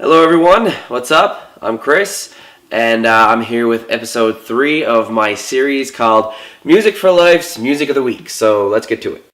Hello everyone, what's up? I'm Chris, and I'm here with episode 3 of my series called Music for Life's Music of the Week, so let's get to it.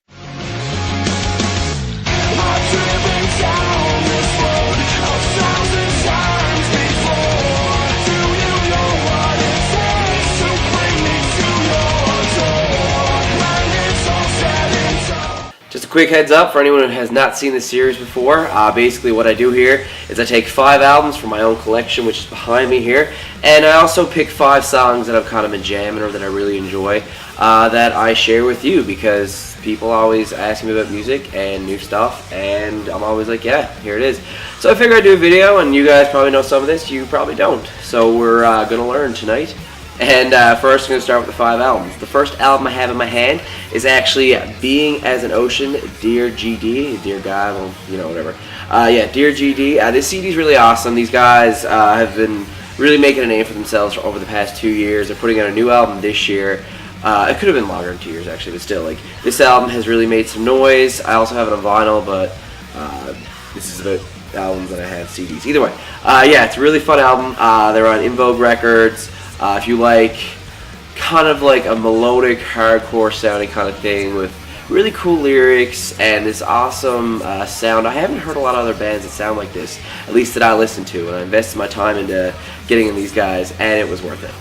Just a quick heads up for anyone who has not seen this series before. Basically what I do here is I take 5 albums from my own collection, which is behind me here, and I also pick 5 songs that I've kind of been jamming or that I really enjoy that I share with you, because people always ask me about music and new stuff, and I'm always like, yeah, here it is. So I figured I'd do a video, and you guys probably know some of this, you probably don't. So we're going to learn tonight. And first I'm going to start with the 5 albums. The first album I have in my hand is actually Being as an Ocean, Dear GD, Dear God, well, you know, whatever. Yeah, Dear GD. This CD is really awesome. These guys have been really making a name for themselves over the past 2 years. They're putting out a new album this year. It could have been longer than 2 years actually, but still, like, this album has really made some noise. I also have it on vinyl, but this is about albums that I have CDs. Either way, yeah, it's a really fun album. They're on In Vogue Records. If you like kind of like a melodic, hardcore sounding kind of thing with really cool lyrics and this awesome sound. I haven't heard a lot of other bands that sound like this, at least that I listen to, and I invested my time into getting in these guys, and it was worth it.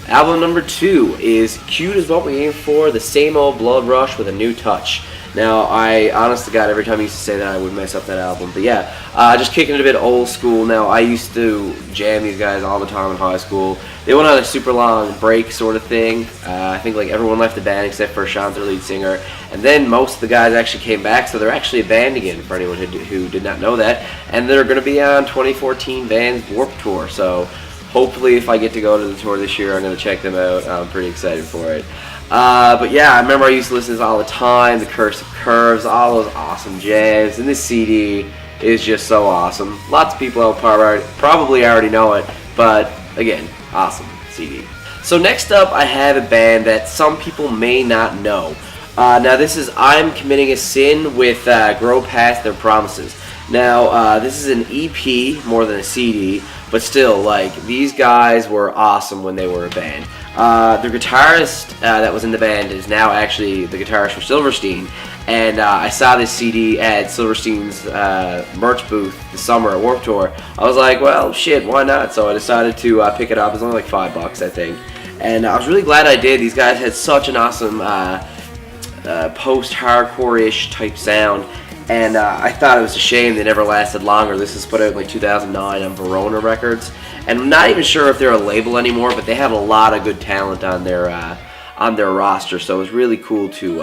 Album number 2 is Cute Is What We Aim For, the same old Blood Rush with a new touch. Now, I, honest to God, every time I used to say that, I would mess up that album. But yeah, just kicking it a bit old school. Now, I used to jam these guys all the time in high school. They went on a super long break sort of thing. I think like everyone left the band except for Sean, their lead singer. And then most of the guys actually came back, so they're actually a band again, for anyone who did not know that. And they're going to be on 2014 Band's Warped Tour. So hopefully if I get to go to the tour this year, I'm going to check them out. I'm pretty excited for it. But yeah, I remember I used to listen to this all the time, The Curse of Curves, all those awesome jams, and this CD is just so awesome. Lots of people probably already know it, but again, awesome CD. So next up, I have a band that some people may not know. Now this is I'm Committing a Sin with Grow Past Their Promises. Now, this is an EP more than a CD, but still, like, these guys were awesome when they were a band. Their guitarist that was in the band is now actually the guitarist for Silverstein, and I saw this CD at Silverstein's merch booth this summer at Warped Tour. I was like, well, shit, why not? So I decided to pick it up. It was only like $5, I think, and I was really glad I did. These guys had such an awesome post-hardcore-ish type sound. And I thought it was a shame they never lasted longer. This was put out in like 2009 on Verona Records, and I'm not even sure if they're a label anymore. But they have a lot of good talent on their roster, so it was really cool to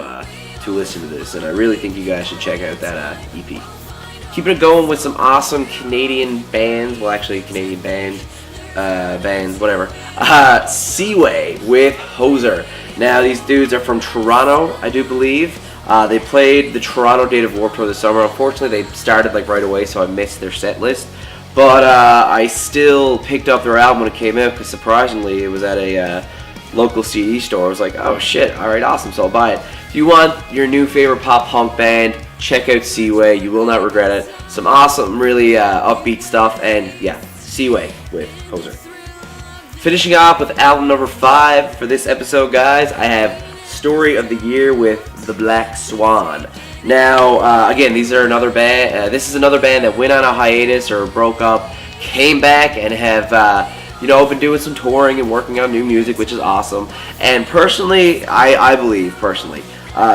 listen to this. And I really think you guys should check out that EP. Keeping it going with some awesome Canadian bands. Well, actually, Canadian bands, whatever. Seaway with Hoser. Now these dudes are from Toronto, I do believe. They played the Toronto date of Warped Tour this summer. Unfortunately, they started like right away, so I missed their set list. But I still picked up their album when it came out, because surprisingly, it was at a local CD store. I was like, oh shit, alright, awesome, so I'll buy it. If you want your new favorite pop-punk band, check out Seaway. You will not regret it. Some awesome, really upbeat stuff, and yeah, Seaway with Hoser. Finishing off with album number 5 for this episode, guys, I have Story of the Year with the Black Swan. Now, again, these are another band. This is another band that went on a hiatus or broke up, came back, and have been doing some touring and working on new music, which is awesome. And personally, I believe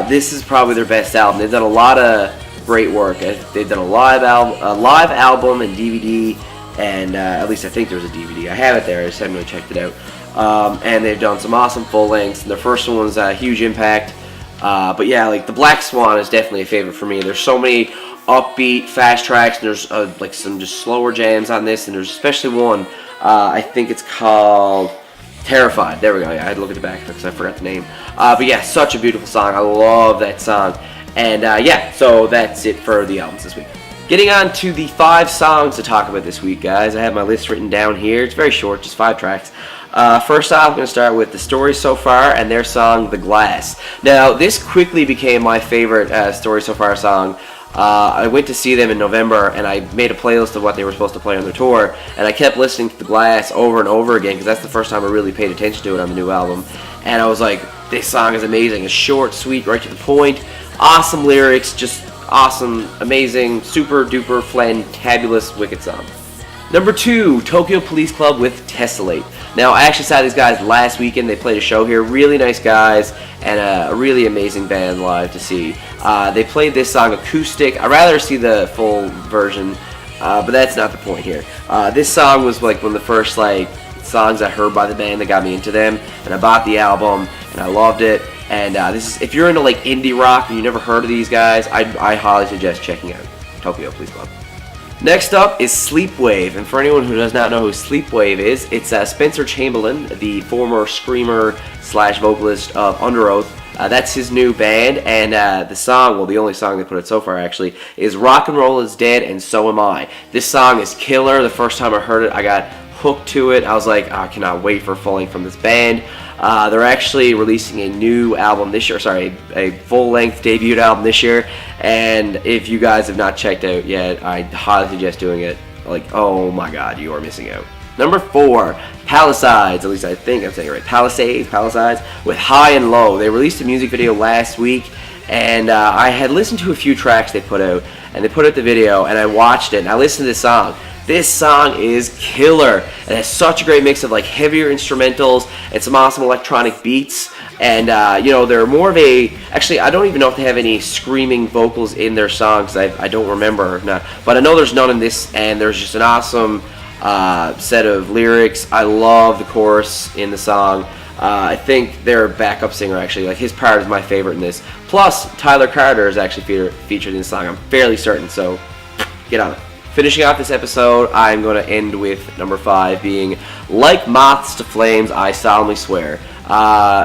this is probably their best album. They've done a lot of great work. They've done a live album and DVD, and at least I think there's a DVD. I have it there. I just haven't really checked it out. And they've done some awesome full lengths. And their first one was Huge Impact. But yeah, like the Black Swan is definitely a favorite for me. There's so many upbeat, fast tracks, and there's like some just slower jams on this, and there's especially one, I think it's called Terrified. There we go. Yeah, I had to look at the back of it because I forgot the name. But yeah, such a beautiful song. I love that song. And yeah, so that's it for the albums this week. Getting on to the 5 songs to talk about this week, guys. I have my list written down here. It's very short, just 5 tracks. First off, I'm going to start with The Story So Far and their song, The Glass. Now, this quickly became my favorite Story So Far song. I went to see them in November, and I made a playlist of what they were supposed to play on their tour, and I kept listening to The Glass over and over again because that's the first time I really paid attention to it on the new album. And I was like, this song is amazing. It's short, sweet, right to the point, awesome lyrics, just awesome, amazing, super duper, fantabulous, wicked song. Number 2, Tokyo Police Club with Tessellate. Now, I actually saw these guys last weekend. They played a show here. Really nice guys and a really amazing band live to see. They played this song acoustic. I'd rather see the full version, but that's not the point here. This song was like one of the first songs I heard by the band that got me into them, and I bought the album and I loved it. And this is, if you're into indie rock and you never heard of these guys, I highly suggest checking out Tokyo Police Club. Next up is Sleepwave, and for anyone who does not know who Sleepwave is, it's Spencer Chamberlain, the former screamer / vocalist of Under Oath. That's his new band, and the song, well, the only song they put out so far actually, is Rock and Roll is Dead and So Am I. This song is killer. The first time I heard it, I got hooked to it. I was like, I cannot wait for Falling from this band. They're actually releasing a new album this year, a full-length debut album this year, and if you guys have not checked out yet, I highly suggest doing it. Oh my god, you are missing out. Number 4, Palisades, at least I think I'm saying it right, Palisades, with High and Low. They released a music video last week, and I had listened to a few tracks they put out, and they put out the video, and I watched it, and I listened to this song. This song is killer. It has such a great mix of heavier instrumentals and some awesome electronic beats. And they're more of actually, I don't even know if they have any screaming vocals in their songs. I don't remember, but I know there's none in this. And there's just an awesome set of lyrics. I love the chorus in the song. I think their backup singer actually, his part is my favorite in this. Plus, Tyler Carter is actually featured in this song. I'm fairly certain. So get on it. Finishing off this episode, I'm going to end with number 5 being Like Moths to Flames, I Solemnly Swear.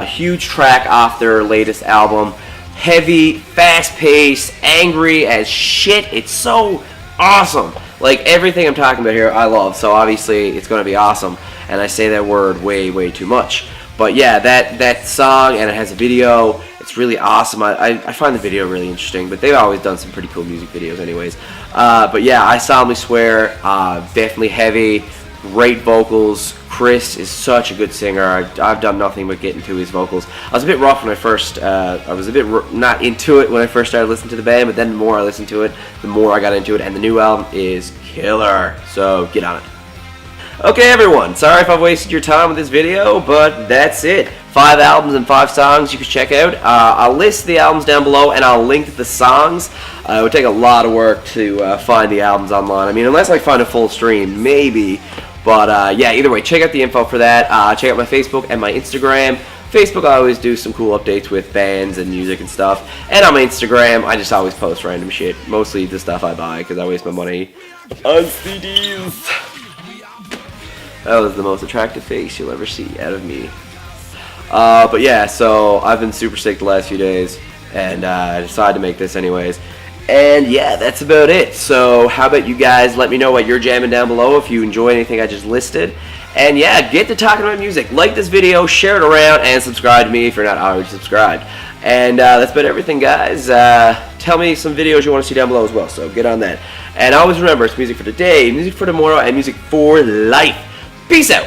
Huge track off their latest album. Heavy, fast-paced, angry as shit. It's so awesome. Everything I'm talking about here, I love. So obviously, it's going to be awesome. And I say that word way, way too much. But yeah, that song, and it has a video. It's really awesome. I find the video really interesting, but they've always done some pretty cool music videos anyways. But yeah, I Solemnly Swear, definitely heavy, great vocals. Chris is such a good singer. I've done nothing but get into his vocals. I was a bit rough when I first, I was a bit not into it when I first started listening to the band, but then the more I listened to it, the more I got into it, and the new album is killer, so get on it. Okay everyone, sorry if I've wasted your time with this video, but that's it. 5 albums and 5 songs you can check out. I'll list the albums down below and I'll link the songs. It would take a lot of work to find the albums online. I mean, unless I find a full stream, maybe. But yeah, either way, check out the info for that. Check out my Facebook and my Instagram. Facebook, I always do some cool updates with bands and music and stuff. And on my Instagram, I just always post random shit. Mostly the stuff I buy because I waste my money on CDs. That was the most attractive face you'll ever see out of me. But yeah, so I've been super sick the last few days, and I decided to make this anyways. And yeah, that's about it. So how about you guys let me know what you're jamming down below if you enjoy anything I just listed. And yeah, get to talking about music. Like this video, share it around, and subscribe to me if you're not already subscribed. And that's about everything, guys. Tell me some videos you want to see down below as well, so get on that. And always remember, it's music for today, music for tomorrow, and music for life. Peace out.